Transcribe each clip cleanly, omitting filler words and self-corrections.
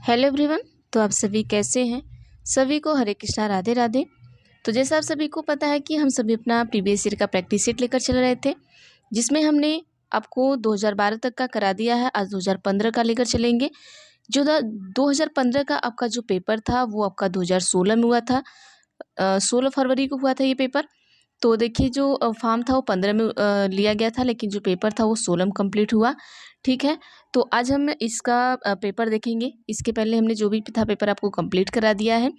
Hello everyone. तो आप सभी कैसे हैं? सभी को हरे कृष्णा, राधे राधे। तो जैसा आप सभी को पता है कि हम सभी अपना प्रीवियस ईयर का प्रैक्टिस सेट लेकर चल रहे थे, जिसमें हमने आपको 2012 तक का करा दिया है। आज 2015 का लेकर चलेंगे। जो 2015 का आपका जो पेपर था वो आपका 2016 में हुआ था। 16 फरवरी को हुआ था ये पेपर। तो देखिए जो फॉर्म था वो 15 में लिया गया था, लेकिन जो पेपर था वो 16 में कंप्लीट हुआ। ठीक है। तो आज हम इसका पेपर देखेंगे। इसके पहले हमने जो भी था पेपर आपको कंप्लीट करा दिया है।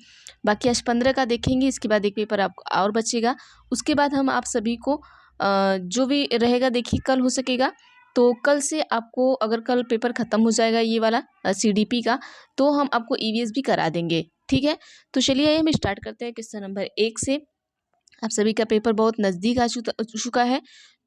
बाकी आज 15 का देखेंगे। इसके बाद एक पेपर आपको और बचेगा। उसके बाद हम आप सभी को जो भी रहेगा देखिए कल हो सकेगा। तो कल से आपको अगर कल पेपर ख़त्म हो जाएगा ये वाला CDP का, तो हम आपको EVS भी करा देंगे। ठीक है। तो चलिए आइए हम स्टार्ट करते हैं क्वेश्चन नंबर 1 से। आप सभी का पेपर बहुत नज़दीक आ चुका है।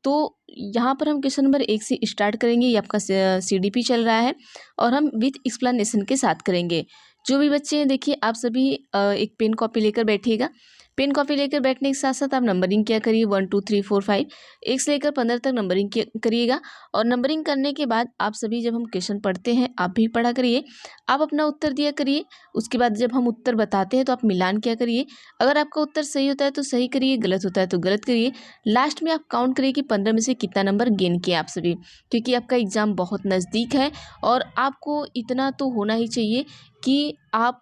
तो यहाँ पर हम क्वेश्चन नंबर 1 से स्टार्ट करेंगे। ये आपका CDP चल रहा है और हम विथ एक्सप्लेनेशन के साथ करेंगे। जो भी बच्चे हैं देखिए आप सभी एक पेन कॉपी लेकर बैठिएगा। पेन कॉपी लेकर बैठने के साथ साथ आप नंबरिंग क्या करिए 1 2 3 4 5 1 से लेकर 15 तक नंबरिंग करिएगा। और नंबरिंग करने के बाद आप सभी जब हम क्वेश्चन पढ़ते हैं आप भी पढ़ा करिए, आप अपना उत्तर दिया करिए। उसके बाद जब हम उत्तर बताते हैं तो आप मिलान क्या करिए। अगर आपका उत्तर सही होता है तो सही करिए, गलत होता है तो गलत करिए। लास्ट में आप काउंट करिए कि 15 में से कितना नंबर गेन किया आप सभी, क्योंकि आपका एग्ज़ाम बहुत नज़दीक है और आपको इतना तो होना ही चाहिए कि आप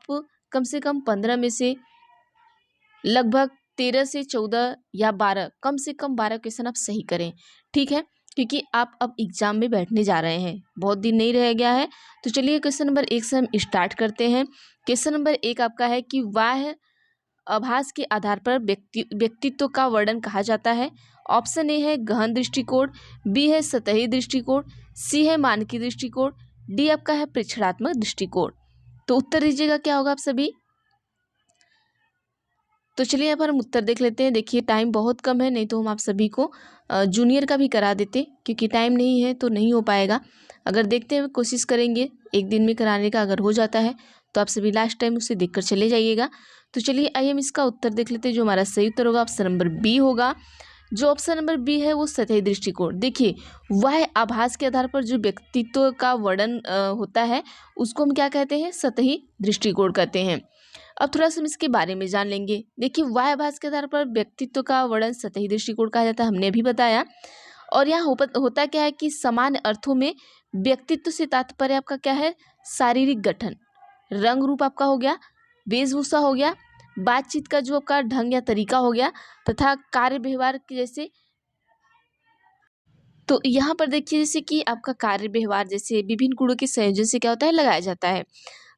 कम से कम 15 में से लगभग 13 से 14 या 12, कम से कम 12 क्वेश्चन आप सही करें। ठीक है। क्योंकि आप अब एग्ज़ाम में बैठने जा रहे हैं, बहुत दिन नहीं रह गया है। तो चलिए क्वेश्चन नंबर 1 से हम स्टार्ट करते हैं। क्वेश्चन नंबर 1 आपका है कि वाह आभास के आधार पर व्यक्तित्व का वर्णन कहा जाता है। ऑप्शन ए है गहन दृष्टिकोण, बी है सतही दृष्टिकोण, सी है मानकीय दृष्टिकोण, डी आपका है प्रेक्षणात्मक दृष्टिकोण। तो उत्तर दीजिएगा क्या होगा आप सभी। तो चलिए यहाँ पर हम उत्तर देख लेते हैं। देखिए टाइम बहुत कम है, नहीं तो हम आप सभी को जूनियर का भी करा देते, क्योंकि टाइम नहीं है तो नहीं हो पाएगा। अगर देखते हैं कोशिश करेंगे एक दिन में कराने का, अगर हो जाता है तो आप सभी लास्ट टाइम उसे देखकर चले जाइएगा। तो चलिए आइए हम इसका उत्तर देख लेते हैं। जो हमारा सही उत्तर होगा ऑप्शन नंबर बी होगा। जो ऑप्शन नंबर बी है वो सतही दृष्टिकोण। देखिए वह आभास के आधार पर जो व्यक्तित्व का वर्णन होता है उसको हम क्या कहते हैं, सतही दृष्टिकोण कहते हैं। अब थोड़ा सा हम इसके बारे में जान लेंगे। देखिए वाह आभास के आधार पर व्यक्तित्व का वर्णन सतही दृष्टिकोण कहा जाता है, हमने अभी बताया। और यहाँ होता क्या है कि सामान्य अर्थों में व्यक्तित्व से तात्पर्य आपका क्या है, शारीरिक गठन, रंग रूप आपका हो गया, वेशभूषा हो गया, बातचीत का जो आपका ढंग या तरीका हो गया, तथा कार्य व्यवहार के जैसे। तो यहाँ पर देखिए जैसे कि आपका कार्य व्यवहार जैसे विभिन्न गुणों के संयोजन से क्या होता है, लगाया जाता है।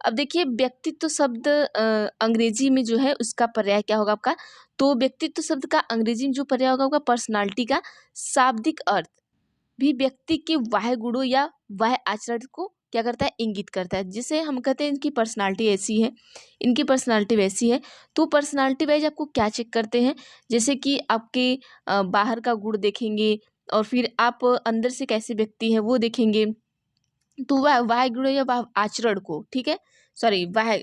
अब देखिए व्यक्तित्व शब्द अंग्रेजी में जो है उसका पर्याय क्या होगा आपका, तो व्यक्तित्व शब्द का अंग्रेजी में जो पर्याय होगा आपका पर्सनालिटी का शाब्दिक अर्थ भी व्यक्ति के वाह्य गुणों या वाह्य आचरण को क्या करता है, इंगित करता है। जिसे हम कहते हैं इनकी पर्सनालिटी ऐसी है, इनकी पर्सनालिटी वैसी है। तो पर्सनालिटी वाइज आपको क्या चेक करते हैं, जैसे कि आपके बाहर का गुण देखेंगे और फिर आप अंदर से कैसे व्यक्ति हैं वो देखेंगे। तो वह वाह्य गुण या वाह्य आचरण को, ठीक है, सॉरी वाह्य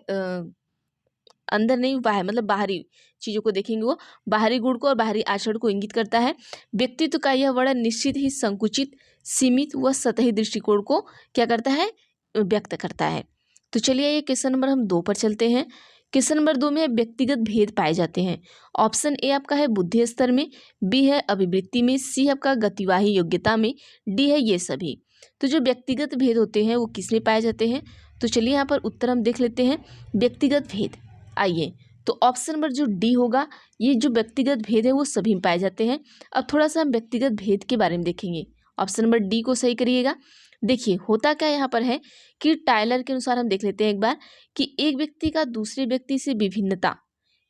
अंदर नहीं, वाह्य मतलब बाहरी चीज़ों को देखेंगे, वो बाहरी गुण को और बाहरी आचरण को इंगित करता है। व्यक्तित्व का यह वर्णन निश्चित ही संकुचित, सीमित व सतही दृष्टिकोण को क्या करता है, व्यक्त करता है। तो चलिए ये क्वेश्चन नंबर हम 2 पर चलते हैं। क्वेश्चन नंबर 2 में व्यक्तिगत भेद पाए जाते हैं। ऑप्शन ए आपका है बुद्धि स्तर में, बी है अभिवृत्ति में, सी है आपका गतिवाही योग्यता में, डी है ये सभी। तो जो व्यक्तिगत भेद होते हैं वो किस में पाए जाते हैं, तो चलिए यहाँ पर उत्तर हम देख लेते हैं। व्यक्तिगत भेद, आइए, तो ऑप्शन नंबर जो डी होगा, ये जो व्यक्तिगत भेद है वो सभी में पाए जाते हैं। अब थोड़ा सा हम व्यक्तिगत भेद के बारे में देखेंगे। ऑप्शन नंबर डी को सही करिएगा। देखिए होता क्या यहाँ पर है कि टायलर के अनुसार हम देख लेते हैं एक बार, कि एक व्यक्ति का दूसरे व्यक्ति से विभिन्नता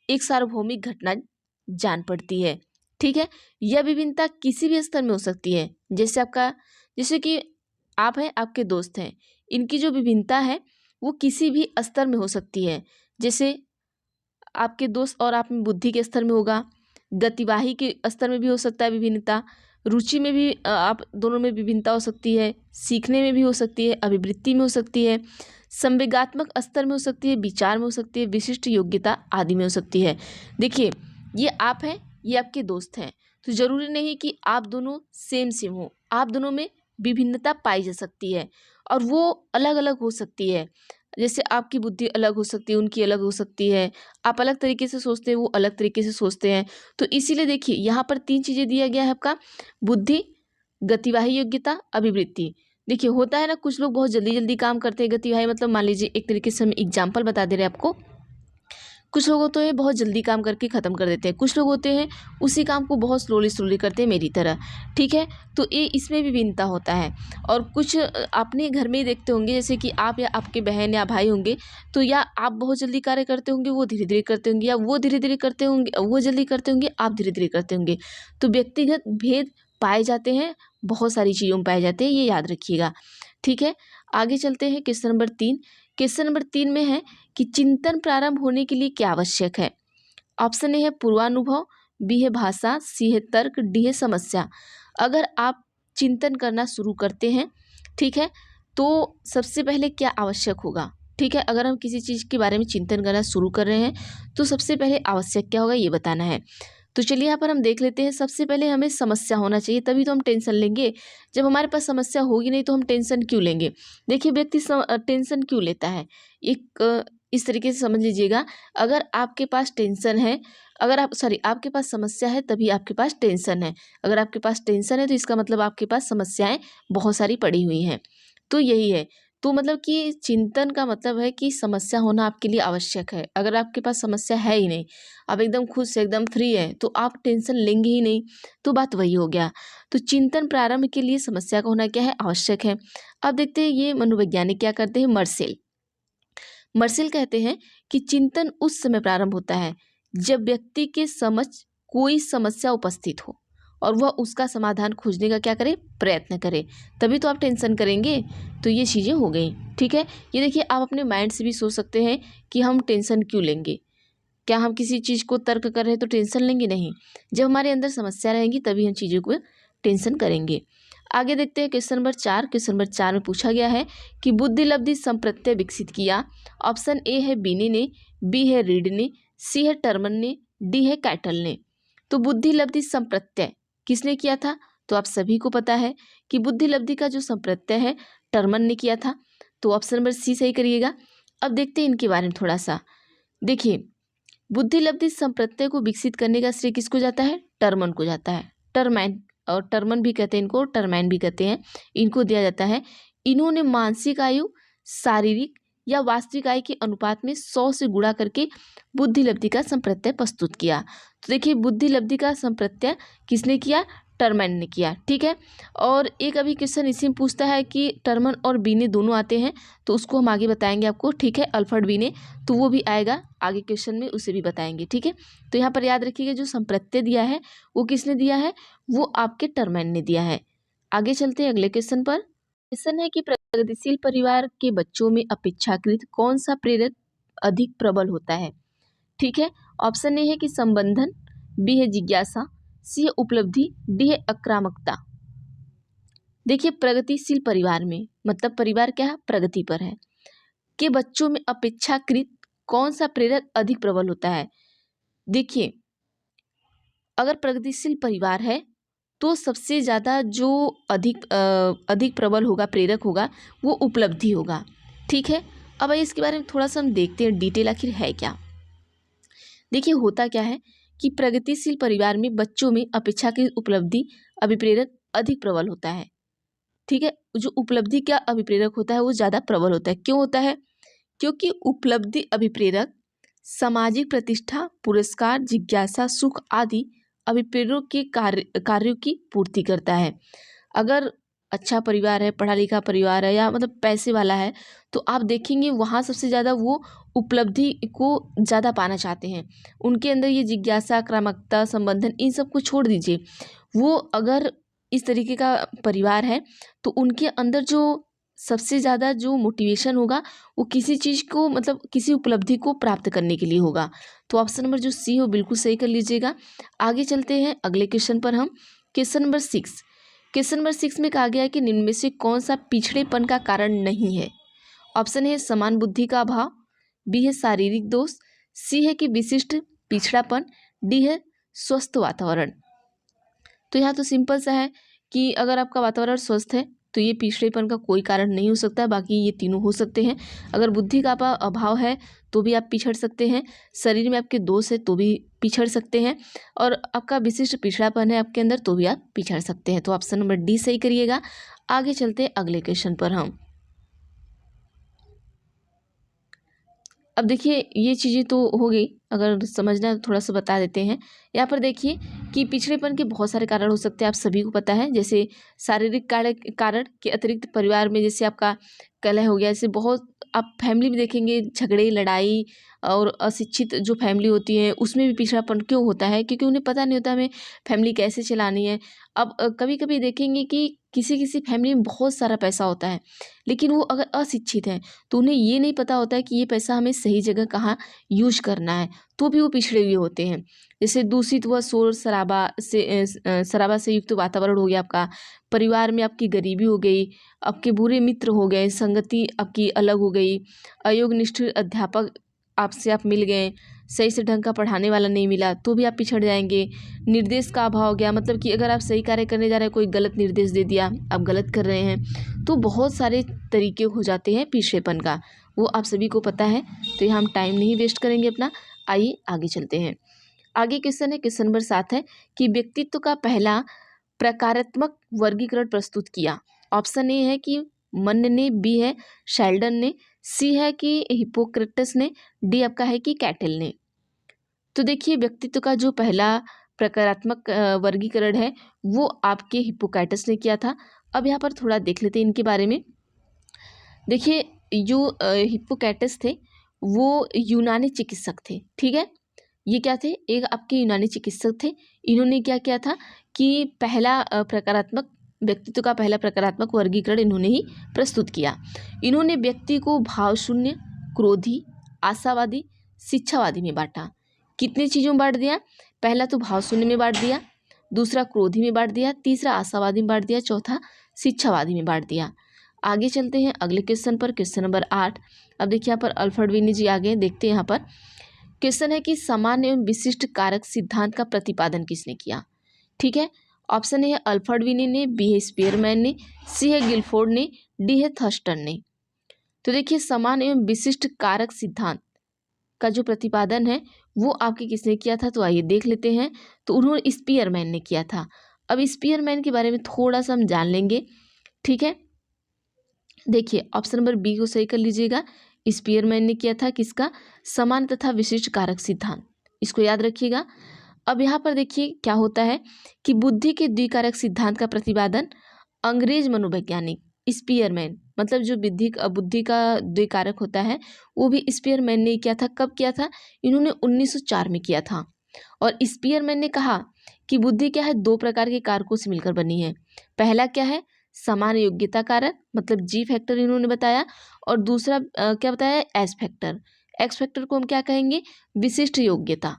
एक सार्वभौमिक घटना जान पड़ती है। ठीक है। यह विभिन्नता किसी भी स्तर में हो सकती है। जैसे कि आप हैं, आपके दोस्त हैं, इनकी जो विभिन्नता है वो किसी भी स्तर में हो सकती है। जैसे आपके दोस्त और आप में बुद्धि के स्तर में होगा, गतिवाही के स्तर में भी हो सकता है विभिन्नता, रुचि में भी आप दोनों में विभिन्नता हो सकती है, सीखने में भी हो सकती है, अभिवृत्ति में हो सकती है, संवेगात्मक स्तर में हो सकती है, विचार में हो सकती है, विशिष्ट योग्यता आदि में हो सकती है। देखिए ये आप हैं, ये आपके दोस्त हैं, तो जरूरी नहीं कि आप दोनों सेम सेम हो, आप दोनों में विभिन्नता पाई जा सकती है और वो अलग अलग हो सकती है। जैसे आपकी बुद्धि अलग हो सकती है, उनकी अलग हो सकती है, आप अलग तरीके से सोचते हैं, वो अलग तरीके से सोचते हैं। तो इसीलिए देखिए यहाँ पर 3 चीज़ें दिया गया है आपका, बुद्धि, गतिवाही योग्यता, अभिवृत्ति। देखिए होता है ना, कुछ लोग बहुत जल्दी-जल्दी काम करते हैं, गतिवाही मतलब मान लीजिए एक तरीके से हम एग्जाम्पल बता दे रहे हैं आपको, कुछ लोग होते हैं बहुत जल्दी काम करके ख़त्म कर देते हैं, कुछ लोग होते हैं उसी काम को बहुत स्लोली स्लोली करते हैं मेरी तरह, ठीक है। तो ये इसमें भी भिन्नता होता है। और कुछ अपने घर में ही देखते होंगे, जैसे कि आप या आपके बहन या भाई होंगे, तो या आप बहुत जल्दी कार्य करते होंगे, वो धीरे धीरे करते होंगे, या वो धीरे धीरे करते होंगे, वो जल्दी करते होंगे, आप धीरे धीरे करते होंगे। तो व्यक्तिगत भेद पाए जाते हैं, बहुत सारी चीज़ों में पाए जाते हैं, ये याद रखिएगा, ठीक है। आगे चलते हैं क्वेश्चन नंबर 3। क्वेश्चन नंबर 3 में है कि चिंतन प्रारंभ होने के लिए क्या आवश्यक है। ऑप्शन ए है पूर्वानुभव, बी है भाषा, सी है तर्क, डी है समस्या। अगर आप चिंतन करना शुरू करते हैं, ठीक है, तो सबसे पहले क्या आवश्यक होगा, ठीक है। अगर हम किसी चीज़ के बारे में चिंतन करना शुरू कर रहे हैं तो सबसे पहले आवश्यक क्या होगा ये बताना है। तो चलिए यहाँ पर हम देख लेते हैं। सबसे पहले हमें समस्या होना चाहिए, तभी तो हम टेंशन लेंगे। जब हमारे पास समस्या होगी नहीं तो हम टेंशन क्यों लेंगे। देखिए व्यक्ति टेंशन क्यों लेता है, एक इस तरीके से समझ लीजिएगा। अगर आपके पास टेंशन है, अगर आप सॉरी आपके पास समस्या है तभी आपके पास टेंशन है। अगर आपके पास टेंशन है तो इसका मतलब आपके पास समस्याएं बहुत सारी पड़ी हुई हैं। तो यही है। तो मतलब कि चिंतन का मतलब है कि समस्या होना आपके लिए आवश्यक है। अगर आपके पास समस्या है ही नहीं, आप एकदम खुद से एकदम फ्री है, तो आप टेंशन लेंगे ही नहीं। तो बात वही हो गया। तो चिंतन प्रारंभ के लिए समस्या का होना क्या है, आवश्यक है। अब देखते हैं ये मनोवैज्ञानिक क्या करते हैं। मर्सेल मर्सेल कहते हैं कि चिंतन उस समय प्रारंभ होता है जब व्यक्ति के समझ कोई समस्या उपस्थित हो और वह उसका समाधान खोजने का क्या करे, प्रयत्न करे। तभी तो आप टेंशन करेंगे। तो ये चीज़ें हो गई, ठीक है। ये देखिए आप अपने माइंड से भी सोच सकते हैं कि हम टेंशन क्यों लेंगे। क्या हम किसी चीज़ को तर्क कर रहे हैं तो टेंशन लेंगे, नहीं। जब हमारे अंदर समस्या रहेंगी तभी हम चीज़ों को टेंशन करेंगे। आगे देखते हैं क्वेश्चन नंबर 4। क्वेश्चन नंबर 4 में पूछा गया है कि बुद्धि लब्धि संप्रत्यय विकसित किया। ऑप्शन ए है बीने ने, बी है रीड ने, सी है टर्मन ने, डी है कैटल ने। तो बुद्धि लब्धि संप्रत्यय किसने किया था, तो आप सभी को पता है कि बुद्धि लब्धि का जो संप्रत्यय है टर्मन ने किया था। तो ऑप्शन नंबर सी सही करिएगा। अब देखते हैं इनके बारे में थोड़ा सा। देखिए बुद्धि लब्धि संप्रत्यय को विकसित करने का श्रेय किसको जाता है, टर्मन को जाता है। टर्मैन, और टर्मन भी कहते हैं इनको, टर्मैन भी कहते हैं, इनको दिया जाता है। इन्होंने मानसिक आयु शारीरिक या वास्तविक आयु के अनुपात में 100 से गुणा करके बुद्धि लब्धि का संप्रत्यय प्रस्तुत किया। तो देखिए बुद्धि लब्धि का संप्रत्यय किसने किया, टर्मैन ने किया, ठीक है। और एक अभी क्वेश्चन इसी में पूछता है कि टर्मन और बीने दोनों आते हैं, तो उसको हम आगे बताएंगे आपको, ठीक है। अल्फ्रेड बीने, तो वो भी आएगा आगे क्वेश्चन में, उसे भी बताएंगे, ठीक है। तो यहाँ पर याद रखिएगा जो संप्रत्यय दिया है वो किसने दिया है, वो आपके टर्मैन ने दिया है। आगे चलते हैं अगले क्वेश्चन पर। क्वेश्चन है कि प्रगतिशील परिवार के बच्चों में अपेक्षाकृत कौन सा प्रेरक अधिक प्रबल होता है, ठीक है। ऑप्शन ए है कि संबंधन, बी है जिज्ञासा, सी है उपलब्धि, डी है आक्रामकता। देखिए प्रगतिशील परिवार में मतलब परिवार क्या है, प्रगति पर है, के बच्चों में अपेक्षाकृत कौन सा प्रेरक अधिक प्रबल होता है। देखिए अगर प्रगतिशील परिवार है तो सबसे ज़्यादा जो अधिक प्रबल होगा, प्रेरक होगा, वो उपलब्धि होगा, ठीक है। अब आइए इसके बारे में थोड़ा सा हम देखते हैं डिटेल आखिर है क्या। देखिए होता क्या है कि प्रगतिशील परिवार में बच्चों में अपेक्षाकृत उपलब्धि अभिप्रेरक अधिक प्रबल होता है, ठीक है। जो उपलब्धि का अभिप्रेरक होता है वो ज़्यादा प्रबल होता है। क्यों होता है, क्योंकि उपलब्धि अभिप्रेरक सामाजिक प्रतिष्ठा, पुरस्कार, जिज्ञासा, सुख आदि अभिप्रेरक के कार्यों की पूर्ति करता है। अगर अच्छा परिवार है, पढ़ा लिखा परिवार है, या मतलब पैसे वाला है, तो आप देखेंगे वहाँ सबसे ज़्यादा वो उपलब्धि को ज़्यादा पाना चाहते हैं। उनके अंदर ये जिज्ञासा, आक्रामकता, संबंधन, इन सब को छोड़ दीजिए। वो अगर इस तरीके का परिवार है तो उनके अंदर जो सबसे ज़्यादा जो मोटिवेशन होगा वो किसी चीज़ को मतलब किसी उपलब्धि को प्राप्त करने के लिए होगा। तो ऑप्शन नंबर जो सी हो बिल्कुल सही कर लीजिएगा। आगे चलते हैं अगले क्वेश्चन पर हम। Question number 6। क्वेश्चन नंबर 6 में कहा गया है कि निम्न में से कौन सा पिछड़ेपन का कारण नहीं है। ऑप्शन है समान बुद्धि का अभाव, बी है शारीरिक दोष, सी है कि विशिष्ट पिछड़ापन, डी है स्वस्थ वातावरण। तो यहाँ तो सिंपल सा है कि अगर आपका वातावरण स्वस्थ है तो ये पिछड़ेपन का कोई कारण नहीं हो सकता, बाकी ये तीनों हो सकते हैं। अगर बुद्धि का अभाव है तो भी आप पिछड़ सकते हैं, शरीर में आपके दोष है तो भी पिछड़ सकते हैं, और आपका विशिष्ट पिछड़ापन है आपके अंदर तो भी आप पिछड़ सकते हैं। तो ऑप्शन नंबर डी सही करिएगा। आगे चलते हैं अगले क्वेश्चन पर हम। अब देखिए ये चीज़ें तो हो गई, अगर समझना है तो थोड़ा सा बता देते हैं। यहाँ पर देखिए कि पिछड़ेपन के बहुत सारे कारण हो सकते हैं, आप सभी को पता है। जैसे शारीरिक कारण के अतिरिक्त परिवार में जैसे आपका कलह हो गया, जैसे बहुत आप फैमिली में देखेंगे झगड़े लड़ाई, और अशिक्षित जो फैमिली होती है उसमें भी पिछड़ापन क्यों होता है, क्योंकि उन्हें पता नहीं होता हमें फैमिली कैसे चलानी है। अब कभी कभी देखेंगे कि किसी किसी फैमिली में बहुत सारा पैसा होता है, लेकिन वो अगर अशिक्षित हैं तो उन्हें ये नहीं पता होता है कि ये पैसा हमें सही जगह कहाँ यूज करना है, तो भी वो पिछड़े हुए होते हैं। जैसे दूषित व शोर शराबा से युक्त वातावरण हो गया आपका, परिवार में आपकी गरीबी हो गई, आपके बुरे मित्र हो गए, संगति आपकी अलग हो गई, अयोगनिष्ठ अध्यापक आपसे आप मिल गए, सही से ढंग का पढ़ाने वाला नहीं मिला तो भी आप पिछड़ जाएंगे। निर्देश का अभाव हो गया, मतलब कि अगर आप सही कार्य करने जा रहे हैं कोई गलत निर्देश दे दिया, आप गलत कर रहे हैं, तो बहुत सारे तरीके हो जाते हैं पिछड़ेपन का, वो आप सभी को पता है। तो यहाँ हम टाइम नहीं वेस्ट करेंगे अपना, आइए आगे चलते हैं। आगे क्वेश्चन है, क्वेश्चन नंबर 7 है कि व्यक्तित्व का पहला प्रकारात्मक वर्गीकरण प्रस्तुत किया। ऑप्शन ए है कि मन ने, बी है शेल्डन ने, सी है कि हिप्पोक्रेटस ने, डी आपका है कि कैटल ने। तो देखिए व्यक्तित्व का जो पहला प्रकारात्मक वर्गीकरण है वो आपके हिप्पोक्रेटस ने किया था। अब यहाँ पर थोड़ा देख लेते हैं इनके बारे में। देखिए जो हिप्पोक्रेटस थे वो यूनानी चिकित्सक थे, ठीक है। ये क्या थे, एक आपके यूनानी चिकित्सक थे। इन्होंने क्या किया था कि पहला प्रकारात्मक व्यक्तित्व का पहला प्रकारात्मक वर्गीकरण इन्होंने ही प्रस्तुत किया। इन्होंने व्यक्ति को भावशून्य, क्रोधी, आशावादी, शिक्षावादी में बांटा। कितनी चीज़ों में बांट दिया, पहला तो भावशून्य में बांट दिया, दूसरा क्रोधी में बांट दिया, तीसरा आशावादी में बांट दिया, चौथा शिक्षावादी में बांट दिया। आगे चलते हैं अगले क्वेश्चन पर, क्वेश्चन नंबर 8। अब देखिए यहाँ पर अल्फ्रेड विनी जी आगे देखते हैं। यहाँ पर क्वेश्चन है कि सामान्य एवं विशिष्ट कारक सिद्धांत का प्रतिपादन किसने किया, ठीक है। ऑप्शन ए है अल्फ्रेड विनी ने, बी है स्पीयरमैन ने, सी है गिलफोर्ड ने, डी है थर्स्टन ने। तो देखिए समान एवं विशिष्ट कारक सिद्धांत का जो प्रतिपादन है वो आपके किसने किया था, तो आइए देख लेते हैं। तो उन्होंने स्पीयरमैन ने किया था। अब स्पीयरमैन के बारे में थोड़ा सा हम जान लेंगे, ठीक है। देखिए ऑप्शन नंबर बी को सही कर लीजिएगा। स्पीयरमैन ने किया था किसका, समान तथा विशिष्ट कारक सिद्धांत, इसको याद रखिएगा। अब यहाँ पर देखिए क्या होता है कि बुद्धि के द्विकारक सिद्धांत का प्रतिपादन अंग्रेज मनोवैज्ञानिक स्पीयरमैन, मतलब जो बुद्धि का द्विकारक होता है वो भी स्पीयरमैन ने किया था। कब किया था, इन्होंने 1904 में किया था। और स्पीयरमैन ने कहा कि बुद्धि क्या है, दो प्रकार के कारकों से मिलकर बनी है। पहला क्या है, समान योग्यता कारक, मतलब जी फैक्टर इन्होंने बताया, और दूसरा क्या बताया, एस फैक्टर। एक्स फैक्टर को हम क्या कहेंगे, विशिष्ट योग्यता,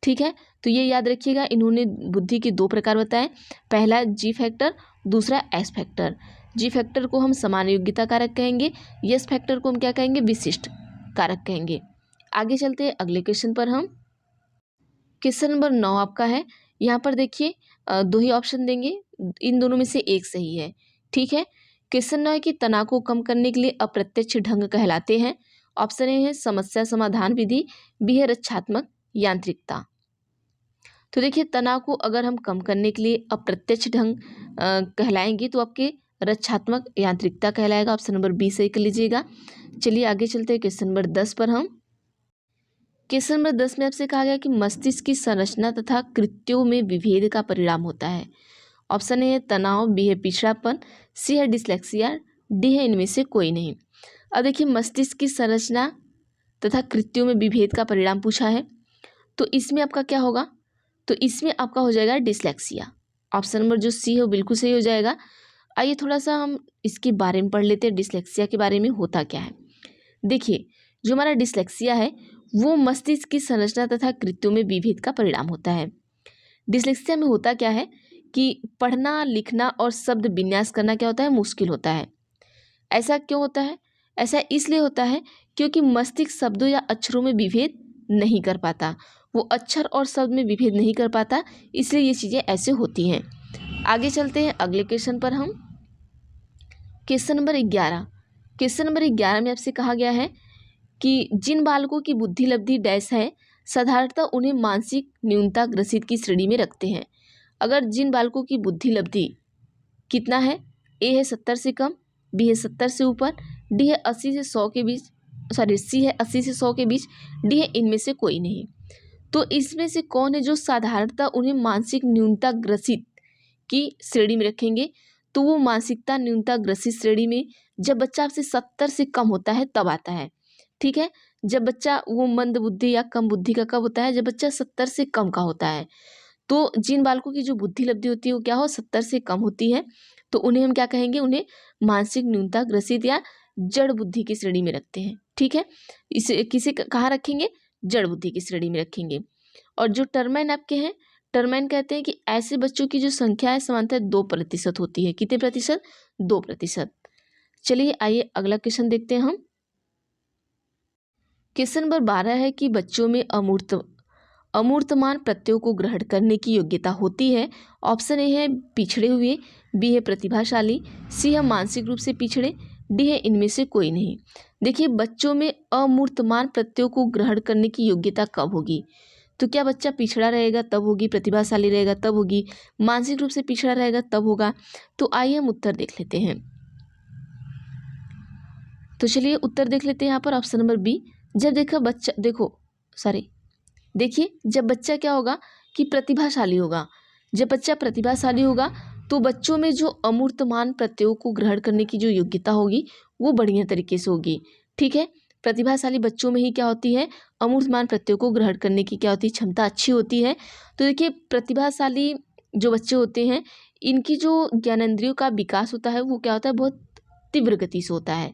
ठीक है। तो ये याद रखिएगा, इन्होंने बुद्धि के दो प्रकार बताए, पहला जी फैक्टर, दूसरा एस फैक्टर। जी फैक्टर को हम समान योग्यता कारक कहेंगे, एस फैक्टर को हम क्या कहेंगे, विशिष्ट कारक कहेंगे। आगे चलते हैं अगले क्वेश्चन पर हम। क्वेश्चन नंबर 9 आपका है। यहाँ पर देखिए दो ही ऑप्शन देंगे, इन दोनों में से एक सही है, ठीक है। क्वेश्चन 9 है कि तनाव को कम करने के लिए अप्रत्यक्ष ढंग कहलाते हैं। ऑप्शन ए है समस्या समाधान विधि, बी है रक्षात्मक यांत्रिकता। तो देखिए तनाव को अगर हम कम करने के लिए अप्रत्यक्ष ढंग कहलाएंगे तो आपके रक्षात्मक यांत्रिकता कहलाएगा। ऑप्शन नंबर बी सही कर लीजिएगा। चलिए आगे चलते हैं क्वेश्चन नंबर 10 पर हम। क्वेश्चन नंबर 10 में आपसे कहा गया कि मस्तिष्क की संरचना तथा कृत्यों में विभेद का परिणाम होता है। ऑप्शन ए है तनाव, बी है पिछड़ापन, सी है डिसलेक्सिया, डी है इनमें से कोई नहीं। अब देखिए मस्तिष्क की संरचना तथा कृत्यों में विभेद का परिणाम पूछा है, तो इसमें आपका क्या होगा, तो इसमें आपका हो जाएगा डिसलेक्सिया। ऑप्शन नंबर जो सी है वो बिल्कुल सही हो जाएगा। आइए थोड़ा सा हम इसके बारे में पढ़ लेते हैं, डिसलेक्सिया के बारे में होता क्या है। देखिए जो हमारा डिसलेक्सिया है वो मस्तिष्क की संरचना तथा कृत्यों में विभेद का परिणाम होता है। डिसलेक्सिया में होता क्या है कि पढ़ना, लिखना और शब्द विन्यास करना क्या होता है, मुश्किल होता है। ऐसा क्यों होता है, ऐसा इसलिए होता है क्योंकि मस्तिष्क शब्दों या अक्षरों में विभेद नहीं कर पाता, वो अक्षर और शब्द में विभेद नहीं कर पाता, इसलिए ये चीज़ें ऐसे होती हैं। आगे चलते हैं अगले क्वेश्चन पर हम। Question number 11। क्वेश्चन नंबर 11 में आपसे कहा गया है कि जिन बालकों की बुद्धि लब्धि डैश है साधारणतः उन्हें मानसिक न्यूनता ग्रसित की श्रेणी में रखते हैं। अगर जिन बालकों की बुद्धि लब्धि कितना है, ए है 70 से कम, बी है 70 से ऊपर, डी है 80 से 100 के बीच, सॉरी सी है 80 से 100 के बीच, डी है इनमें से कोई नहीं। तो इसमें से कौन है जो साधारणतः उन्हें मानसिक न्यूनता ग्रसित की श्रेणी में रखेंगे? तो वो मानसिकता न्यूनता ग्रसित श्रेणी में जब बच्चा आपसे 70 से कम होता है तब आता है। ठीक है, जब बच्चा वो मंद बुद्धि या कम बुद्धि का कब होता है? जब बच्चा 70 से कम का होता है। तो जिन बालकों की जो बुद्धि लब्धि होती है वो क्या हो, 70 से कम होती है, तो उन्हें हम क्या कहेंगे? उन्हें मानसिक न्यूनता ग्रसित या जड़ बुद्धि की श्रेणी में रखते हैं। ठीक है, इसे किसे कहाँ रखेंगे? जड़ बुद्धि की श्रेणी में रखेंगे। और जो टर्माइन आपके हैं, टर्माइन कहते हैं कि ऐसे बच्चों की जो संख्या है सामान्यतः 2% होती है। कितने प्रतिशत? 2%। चलिए आइए अगला क्वेश्चन देखते हैं हम। क्वेश्चन नंबर 12 है कि बच्चों में अमूर्तमान प्रत्ययों को ग्रहण करने की योग्यता होती है। ऑप्शन ए है पिछड़े हुए, बी है प्रतिभाशाली, सी है मानसिक रूप से पिछड़े, डी है इनमें से कोई नहीं। देखिए, बच्चों में अमूर्तमान प्रत्ययों को ग्रहण करने की योग्यता कब होगी? तो क्या बच्चा पिछड़ा रहेगा तब होगी, प्रतिभाशाली रहेगा तब होगी, मानसिक रूप से पिछड़ा रहेगा तब होगा। तो आइए हम उत्तर देख लेते हैं। तो चलिए उत्तर देख लेते हैं यहाँ पर ऑप्शन नंबर बी। जब देखिए जब बच्चा क्या होगा कि प्रतिभाशाली होगा। जब बच्चा प्रतिभाशाली होगा तो बच्चों में जो अमूर्तमान प्रत्ययों को ग्रहण करने की जो योग्यता होगी वो बढ़िया तरीके से होगी। ठीक है, प्रतिभाशाली बच्चों में ही क्या होती है? अमूर्तमान प्रत्ययों को ग्रहण करने की क्या होती है? क्षमता अच्छी होती है। तो देखिए, प्रतिभाशाली जो बच्चे होते हैं इनकी जो ज्ञानेंद्रियों का विकास होता है वो क्या होता है? बहुत तीव्र गति से होता है।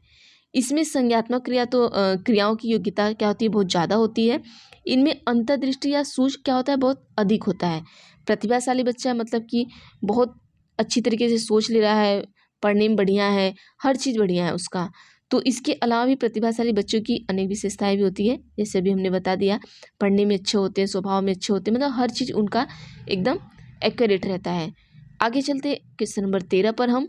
इसमें संज्ञात्मक क्रियाओं की योग्यता क्या होती है? बहुत ज़्यादा होती है। इनमें अंतर्दृष्टि या सूझ क्या होता है? बहुत अधिक होता है। प्रतिभाशाली बच्चा मतलब कि बहुत अच्छी तरीके से सोच ले रहा है, पढ़ने में बढ़िया है, हर चीज़ बढ़िया है उसका। तो इसके अलावा भी प्रतिभाशाली बच्चों की अनेक विशेषताएं भी होती है, जैसे अभी हमने बता दिया, पढ़ने में अच्छे होते हैं, स्वभाव में अच्छे होते हैं, मतलब हर चीज़ उनका एकदम एक्यूरेट रहता है। आगे चलते क्वेश्चन नंबर 13 पर हम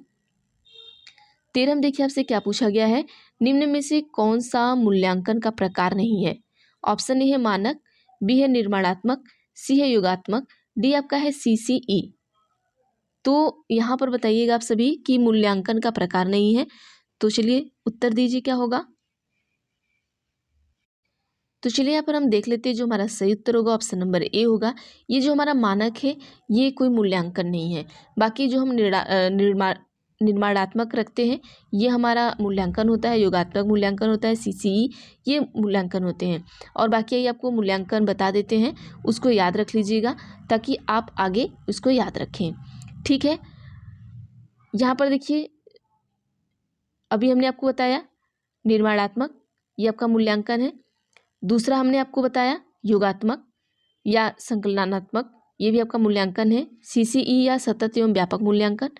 13 में देखिए आपसे क्या पूछा गया है। निम्न में से कौन सा मूल्यांकन का प्रकार नहीं है? ऑप्शन ए है मानक, बी है निर्माणात्मक, सी है योगात्मक, डी आपका है CCE। तो यहाँ पर बताइएगा आप सभी कि मूल्यांकन का प्रकार नहीं है। तो चलिए उत्तर दीजिए क्या होगा। तो चलिए यहाँ पर हम देख लेते हैं, जो हमारा सही उत्तर होगा ऑप्शन नंबर ए होगा। ये जो हमारा मानक है ये कोई मूल्यांकन नहीं है। बाकी जो हम निर्माणात्मक रखते हैं ये हमारा मूल्यांकन होता है, योगात्मक मूल्यांकन होता है, CCE ये मूल्यांकन होते हैं। और बाकी ये आपको मूल्यांकन बता देते हैं, उसको याद रख लीजिएगा ताकि आप आगे उसको याद रखें। ठीक है, यहाँ पर देखिए अभी हमने आपको बताया निर्माणात्मक ये आपका मूल्यांकन है। दूसरा हमने आपको बताया योगात्मक या संकलनात्मक, ये भी आपका मूल्यांकन है। CCE या सतत एवं व्यापक मूल्यांकन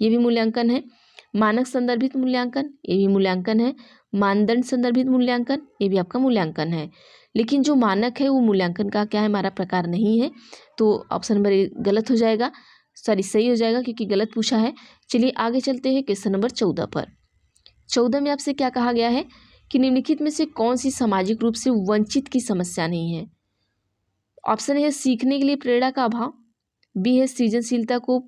ये भी मूल्यांकन है। मानक संदर्भित मूल्यांकन ये भी मूल्यांकन है। मानदंड संदर्भित मूल्यांकन ये भी आपका मूल्यांकन है। लेकिन जो मानक है वो मूल्यांकन का क्या है? हमारा प्रकार नहीं है। तो ऑप्शन नंबर ए गलत हो जाएगा, सही हो जाएगा क्योंकि गलत पूछा है। चलिए आगे चलते हैं क्वेश्चन नंबर 14 पर। 14 में आपसे क्या कहा गया है कि निम्नलिखित में से कौन सी सामाजिक रूप से वंचित की समस्या नहीं है? ऑप्शन है सीखने के लिए प्रेरणा का अभाव, बी है सृजनशीलता को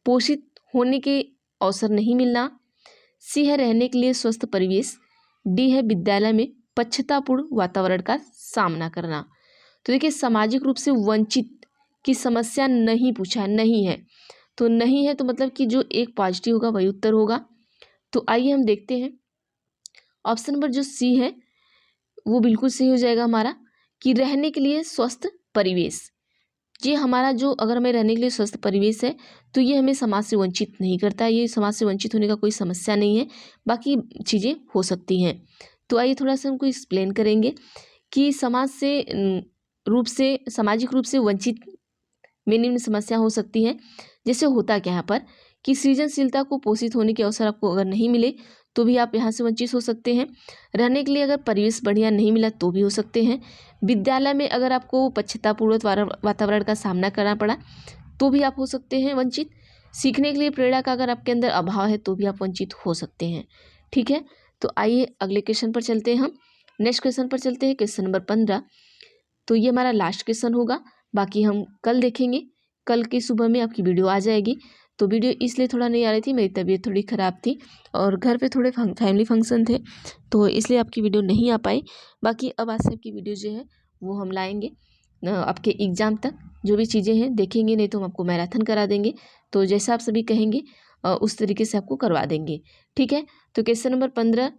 पोषित होने के अवसर नहीं मिलना, सी है रहने के लिए स्वस्थ परिवेश, डी है विद्यालय में पश्चातापूर्ण वातावरण का सामना करना। तो देखिए सामाजिक रूप से वंचित की समस्या नहीं पूछा है, नहीं है। तो नहीं है तो मतलब कि जो एक पॉजिटिव होगा वही उत्तर होगा। तो आइए हम देखते हैं ऑप्शन नंबर जो सी है वो बिल्कुल सही हो जाएगा हमारा, कि रहने के लिए स्वस्थ परिवेश। ये हमारा जो अगर हमें रहने के लिए स्वस्थ परिवेश है तो ये हमें समाज से वंचित नहीं करता है, ये समाज से वंचित होने का कोई समस्या नहीं है, बाकी चीज़ें हो सकती हैं। तो आइए थोड़ा सा हमको एक्सप्लेन करेंगे कि सामाजिक रूप से वंचित में निम्न समस्या हो सकती है। जैसे होता क्या यहाँ पर कि सृजनशीलता को पोषित होने के अवसर आपको अगर नहीं मिले तो भी आप यहाँ से वंचित हो सकते हैं। रहने के लिए अगर परिवेश बढ़िया नहीं मिला तो भी हो सकते हैं। विद्यालय में अगर आपको पश्चातापूर्ण वातावरण का सामना करना पड़ा तो भी आप हो सकते हैं वंचित। सीखने के लिए प्रेरणा का अगर आपके अंदर अभाव है तो भी आप वंचित हो सकते हैं। ठीक है, तो आइए अगले क्वेश्चन पर चलते हैं। हम नेक्स्ट क्वेश्चन पर चलते हैं, क्वेश्चन नंबर 15। तो ये हमारा लास्ट क्वेश्चन होगा, बाकी हम कल देखेंगे। कल की सुबह में आपकी वीडियो आ जाएगी। तो वीडियो इसलिए थोड़ा नहीं आ रही थी, मेरी तबीयत थोड़ी ख़राब थी और घर पे थोड़े फैमिली फंक्शन थे, तो इसलिए आपकी वीडियो नहीं आ पाई। बाकी अब आज से आपकी वीडियो जो है वो हम लाएंगे आपके एग्ज़ाम तक। जो भी चीज़ें हैं देखेंगे, नहीं तो हम आपको मैराथन करा देंगे। तो जैसा आप सभी कहेंगे उस तरीके से आपको करवा देंगे। ठीक है, तो क्वेश्चन नंबर 15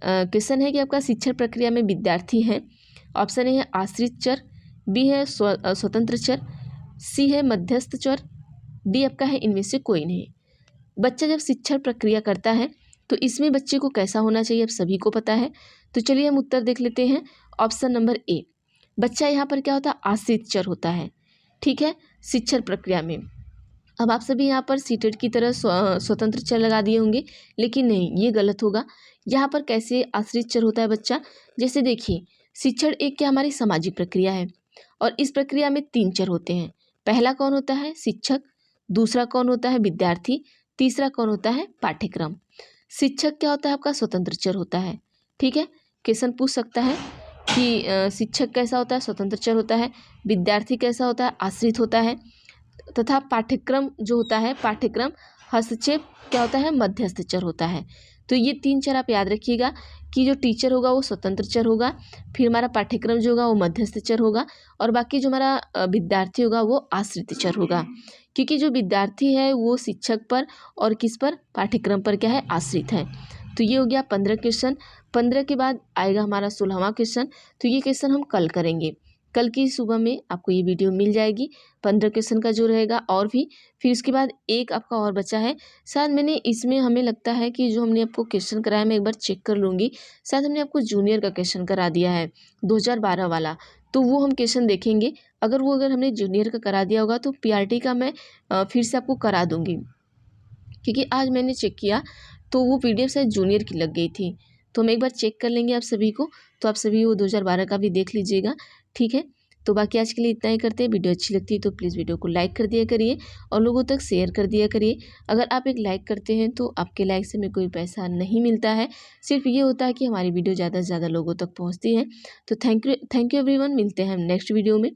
क्वेश्चन है कि आपका शिक्षण प्रक्रिया में विद्यार्थी है। ऑप्शन ए है आश्रित चर, बी है स्वतंत्र चर, सी है मध्यस्थ चर, डी आपका है इनमें से कोई नहीं। बच्चा जब शिक्षण प्रक्रिया करता है तो इसमें बच्चे को कैसा होना चाहिए आप सभी को पता है। तो चलिए हम उत्तर देख लेते हैं। ऑप्शन नंबर ए, बच्चा यहाँ पर क्या होता है, आश्रित चर होता है। ठीक है, शिक्षण प्रक्रिया में। अब आप सभी यहाँ पर सीटेट की तरह स्वतंत्र चर लगा दिए होंगे, लेकिन नहीं, ये गलत होगा। यहाँ पर कैसे आश्रित चर होता है बच्चा, जैसे देखिए शिक्षण एक क्या हमारी सामाजिक प्रक्रिया है और इस प्रक्रिया में 3 चर होते हैं। पहला कौन होता है, शिक्षक। दूसरा कौन होता है, विद्यार्थी। तीसरा कौन होता है, पाठ्यक्रम। शिक्षक क्या होता है आपका, स्वतंत्र चर होता है। ठीक है, क्वेश्चन पूछ सकता है कि शिक्षक कैसा होता है, स्वतंत्र चर होता है। विद्यार्थी कैसा होता है, आश्रित होता है। तथा पाठ्यक्रम जो होता है, पाठ्यक्रम हस्तक्षेप क्या होता है, मध्यस्थ चर होता है। तो ये 3 चर आप याद रखिएगा कि जो टीचर होगा वो स्वतंत्र चर होगा, फिर हमारा पाठ्यक्रम जो होगा वो मध्यस्थ चर होगा, और बाकी जो हमारा विद्यार्थी होगा वो आश्रित चर होगा। क्योंकि जो विद्यार्थी है वो शिक्षक पर और किस पर, पाठ्यक्रम पर क्या है, आश्रित है। तो ये हो गया 15 क्वेश्चन। 15 के बाद आएगा हमारा 16वां क्वेश्चन। तो ये क्वेश्चन हम कल करेंगे। कल की सुबह में आपको ये वीडियो मिल जाएगी 15 क्वेश्चन का जो रहेगा, और भी फिर उसके बाद एक आपका और बचा है। शायद मैंने इसमें, हमें लगता है कि जो हमने आपको क्वेश्चन कराया, मैं एक बार चेक कर लूँगी, शायद हमने आपको जूनियर का क्वेश्चन करा दिया है 2012 वाला। तो वो हम क्वेश्चन देखेंगे। अगर हमने जूनियर का करा दिया होगा तो पीआरटी का मैं फिर से आपको करा दूँगी, क्योंकि आज मैंने चेक किया तो वो पीडीएफ शायद जूनियर की लग गई थी। तो हम एक बार चेक कर लेंगे आप सभी को, तो आप सभी वो 2012 का भी देख लीजिएगा। ठीक है, तो बाकी आज के लिए इतना ही करते हैं। वीडियो अच्छी लगती है तो प्लीज़ वीडियो को लाइक कर दिया करिए और लोगों तक शेयर कर दिया करिए। अगर आप एक लाइक करते हैं तो आपके लाइक से हमें कोई पैसा नहीं मिलता है, सिर्फ ये होता है कि हमारी वीडियो ज़्यादा से ज़्यादा लोगों तक पहुँचती है। तो थैंक यू एवरीवन, मिलते हैं हम नेक्स्ट वीडियो में।